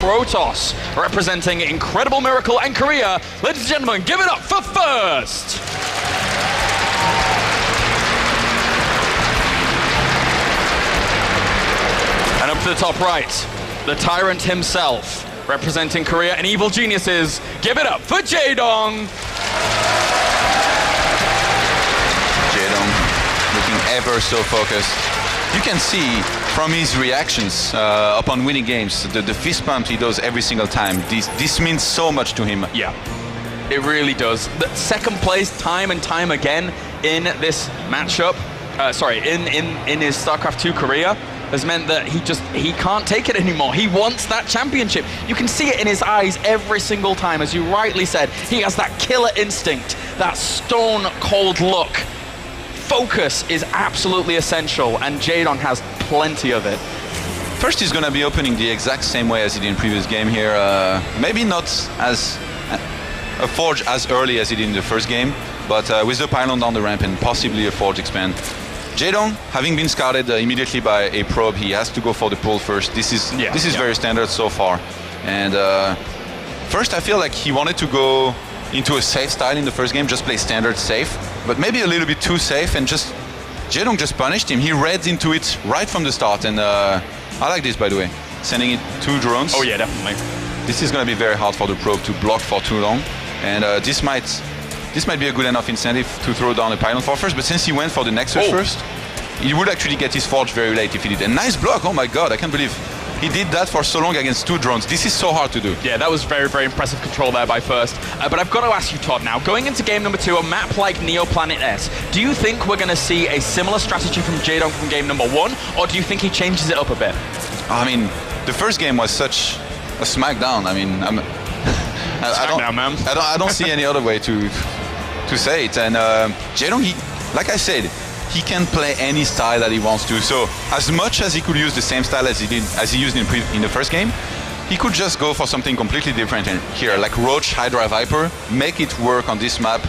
Protoss, representing Incredible Miracle and Korea. Ladies and gentlemen, give it up for first. And up to the top right, the Tyrant himself, representing Korea and Evil Geniuses. Give it up for Jaedong. Jaedong looking ever so focused. You can see from his reactions upon winning games, the fist pump he does every single time. This means so much to him. Yeah, it really does. The second place time and time again in this matchup, in his StarCraft2 Korea, has meant that he can't take it anymore. He wants that championship. You can see it in his eyes every single time. As you rightly said, he has that killer instinct, that stone cold look. Focus is absolutely essential, and Jaedong has plenty of it. First, he's going to be opening the exact same way as he did in the previous game here. Maybe not as a Forge as early as he did in the first game, but with the pylon down the ramp and possibly a Forge expand. Jaedong, having been scouted immediately by a probe, he has to go for the pull first. This is very standard so far. And first, I feel like he wanted to go into a safe style in the first game, just play standard safe, but maybe a little bit too safe, and Jaedong just punished him. He read into it right from the start, and I like this, by the way, sending it 2 drones. Oh yeah, definitely. This is going to be very hard for the probe to block for too long, and this might be a good enough incentive to throw down a pylon for first, but since he went for the Nexus first, he would actually get his Forge very late if he did. A nice block, oh my god, I can't believe he did that for so long against 2 drones. This is so hard to do. Yeah, that was very, very impressive control there by first. But I've got to ask you, Todd, now, going into game number 2, a map like Neoplanet S, do you think we're going to see a similar strategy from Jaedong from game number 1, or do you think he changes it up a bit? I mean, the first game was such a smackdown. I mean, I don't see any other way to say it. And Jaedong, like I said, he can play any style that he wants to. So as much as he could use the same style as he used in the first game, he could just go for something completely different here, like Roach, Hydra, Viper, make it work on this map.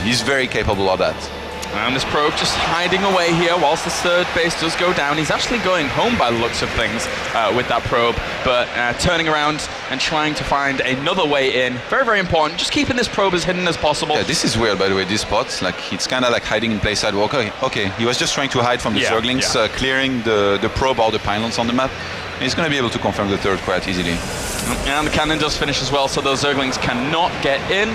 He's very capable of that. And this probe just hiding away here whilst the third base does go down. He's actually going home by the looks of things with that probe, but turning around and trying to find another way in. Very, very important. Just keeping this probe as hidden as possible. Yeah, this is weird, by the way, this spot. Like, it's kind of like hiding in place sidewalk. Okay, he was just trying to hide from the Zerglings, clearing the probe or the pylons on the map. And he's going to be able to confirm the third quite easily. And the cannon does finish as well, so those Zerglings cannot get in.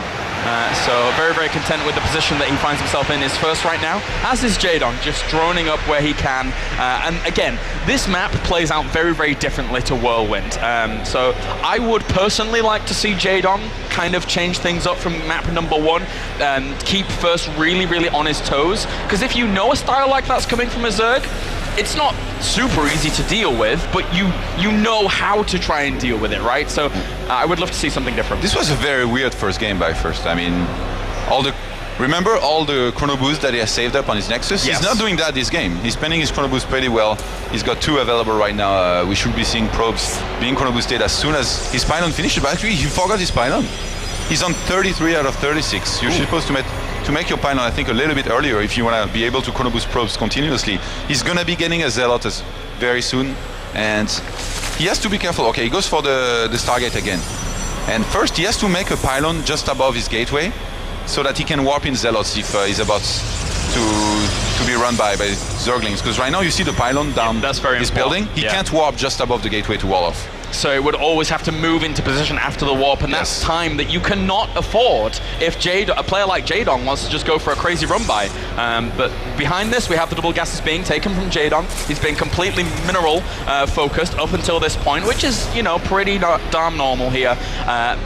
So very, very content with the position that he finds himself in his first right now, as is Jaedong, just droning up where he can. And again, this map plays out very, very differently to Whirlwind. So I would personally like to see Jaedong kind of change things up from map number 1 and keep first really, really on his toes. Because if you know a style like that's coming from a Zerg, it's not super easy to deal with, but you know how to try and deal with it, right? So I would love to see something different. This was a very weird first game by first. I mean, remember all the chrono boosts that he has saved up on his Nexus? Yes. He's not doing that this game. He's spending his chrono boost pretty well. He's got 2 available right now. We should be seeing probes being chrono boosted as soon as his pylon finishes. But actually, he forgot his pylon. He's on 33 out of 36. You're supposed to make your pylon, I think, a little bit earlier if you want to be able to chrono boost probes continuously. He's going to be getting a Zealot very soon, and he has to be careful. Okay, he goes for the Stargate again. And first, he has to make a pylon just above his gateway so that he can warp in Zealots if he's about to be run by Zerglings. Because right now, you see the pylon down this building. He can't warp just above the gateway to wall off. So it would always have to move into position after the warp, and that's time that you cannot afford if a player like Jaedong wants to just go for a crazy run by. But behind this, we have the double gases being taken from Jaedong. He's been completely mineral focused up until this point, which is, you know, pretty darn normal here.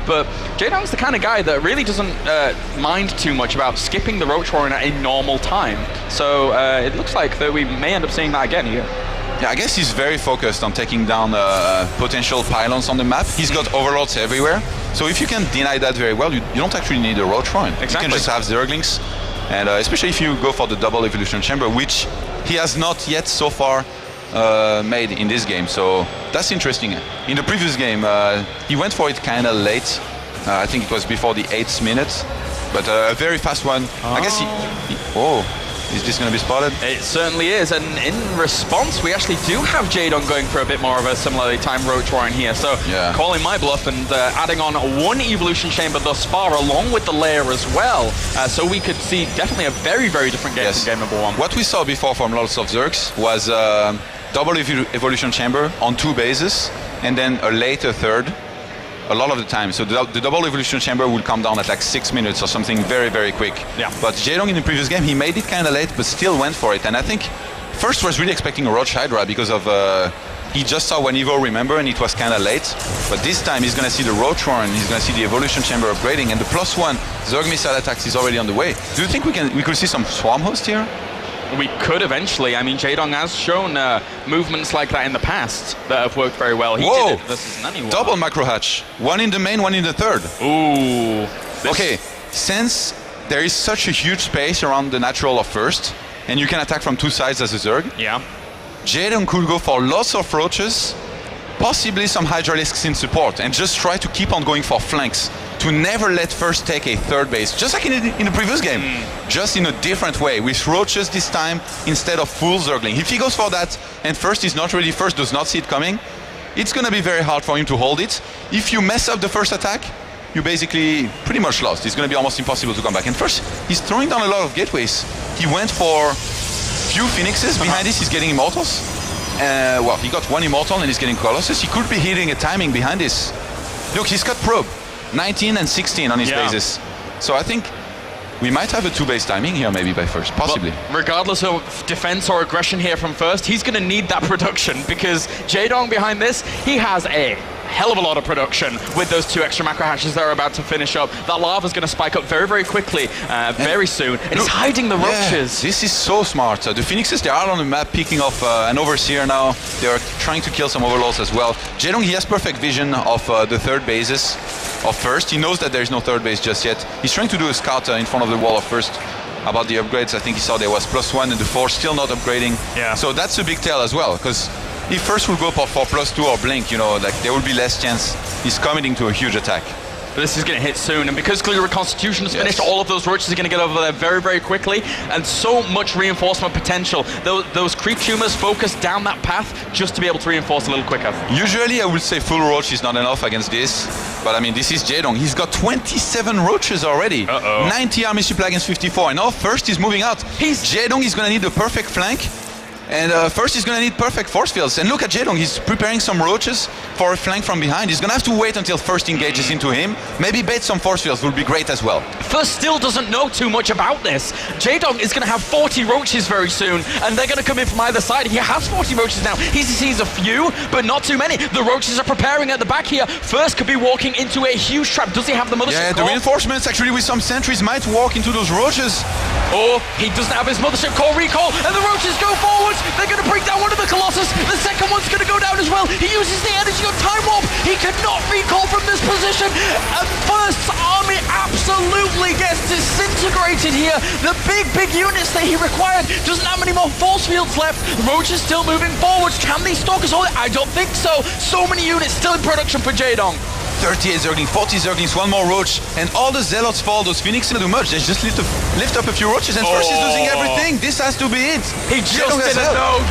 But Jaedong's the kind of guy that really doesn't mind too much about skipping the Roach Warren at a normal time. So it looks like that we may end up seeing that again here. Yeah, I guess he's very focused on taking down potential pylons on the map. He's got overlords everywhere. So if you can deny that very well, you don't actually need a Roach Warren. Exactly. You can just have Zerglings. And especially if you go for the double evolution chamber, which he has not yet so far made in this game. So that's interesting. In the previous game, he went for it kind of late. I think it was before the 8th minute. But a very fast one. I guess Is this going to be spotted? It certainly is, and in response, we actually do have Jaedong going for a bit more of a similarly timed roach warren here. So calling my bluff and adding on one evolution chamber thus far, along with the layer as well. So we could see definitely a very, very different game from game number one. What we saw before from lots of Zergs was double evolution chamber on 2 bases, and then a later third. A lot of the time. So the double evolution chamber will come down at like 6 minutes or something very, very quick. Yeah. But Jaedong in the previous game, he made it kind of late, but still went for it. And I think first was really expecting a Roach Hydra because of he just saw one Evo, remember, and it was kind of late. But this time he's going to see the Roach Warren, he's going to see the evolution chamber upgrading, and the +1 Zerg missile attacks is already on the way. Do you think we could see some Swarm Host here? We could eventually. I mean, Jaedong has shown movements like that in the past that have worked very well. He did it versus anyone. Double macro hatch. One in the main, one in the third. Ooh. Okay, since there is such a huge space around the natural of first, and you can attack from 2 sides as a Zerg, Jaedong could go for lots of roaches, possibly some Hydralisks in support, and just try to keep on going for flanks, to never let first take a third base, just like in the previous game, just in a different way, with roaches this time instead of full Zergling. If he goes for that and first is not ready, first does not see it coming, it's going to be very hard for him to hold it. If you mess up the first attack, you basically pretty much lost. It's going to be almost impossible to come back. And first, he's throwing down a lot of gateways. He went for few Phoenixes. Behind this, he's getting Immortals. Well, he got 1 Immortal and he's getting Colossus. He could be hitting a timing behind this. Look, he's got Probe. 19 and 16 on his bases. So I think we might have a 2-base timing here maybe by first, possibly. But regardless of defense or aggression here from first, he's going to need that production because Jaedong behind this, he has a hell of a lot of production with those 2 extra macro hatches they're about to finish up. That lava's going to spike up very, very quickly, very soon. And he's hiding the roaches. This is so smart. The Phoenixes, they are on the map picking off an Overseer now. They are trying to kill some Overlords as well. Jaedong, he has perfect vision of the third bases of first. He knows that there is no third base just yet. He's trying to do a scout in front of the wall of first about the upgrades. I think he saw there was +1 and the 4 still not upgrading. So that's a big tell as well, because if first will go for +2 or blink, you know, like there will be less chance he's committing to a huge attack. But this is going to hit soon, and because Clear Reconstitution is finished, all of those roaches are going to get over there very, very quickly, and so much reinforcement potential. Those creep tumors focus down that path just to be able to reinforce a little quicker. Usually I would say full roach is not enough against this, but I mean, this is Jaedong. He's got 27 roaches already. 90 army supply against 54, and now first he's moving out. Jaedong is going to need the perfect flank. And first he's going to need perfect force fields. And look at Jaedong, he's preparing some roaches for a flank from behind. He's going to have to wait until first engages into him. Maybe bait some force fields will be great as well. First still doesn't know too much about this. Jaedong is going to have 40 roaches very soon, and they're going to come in from either side. He has 40 roaches now. He sees a few, but not too many. The roaches are preparing at the back here. First could be walking into a huge trap. Does he have the mothership core? The reinforcements actually with some sentries might walk into those roaches. Or he doesn't have his mothership core recall, and the roaches go forwards. They're going to bring down one of the Colossus. The second one's going to go down as well. He uses the energy on Time Warp. He cannot recall from this position. And First's army absolutely gets disintegrated here. The big, big units that he required doesn't have any more force fields left. Roach is still moving forwards. Can these Stalkers hold it? I don't think so. So many units still in production for Jaedong. 38 Zerglings, 40 Zerglings, 1 more roach, and all the Zealots fall. Those Phoenixes do much. They just lift up a few roaches, and first is losing everything. This has to be it. He just didn't know.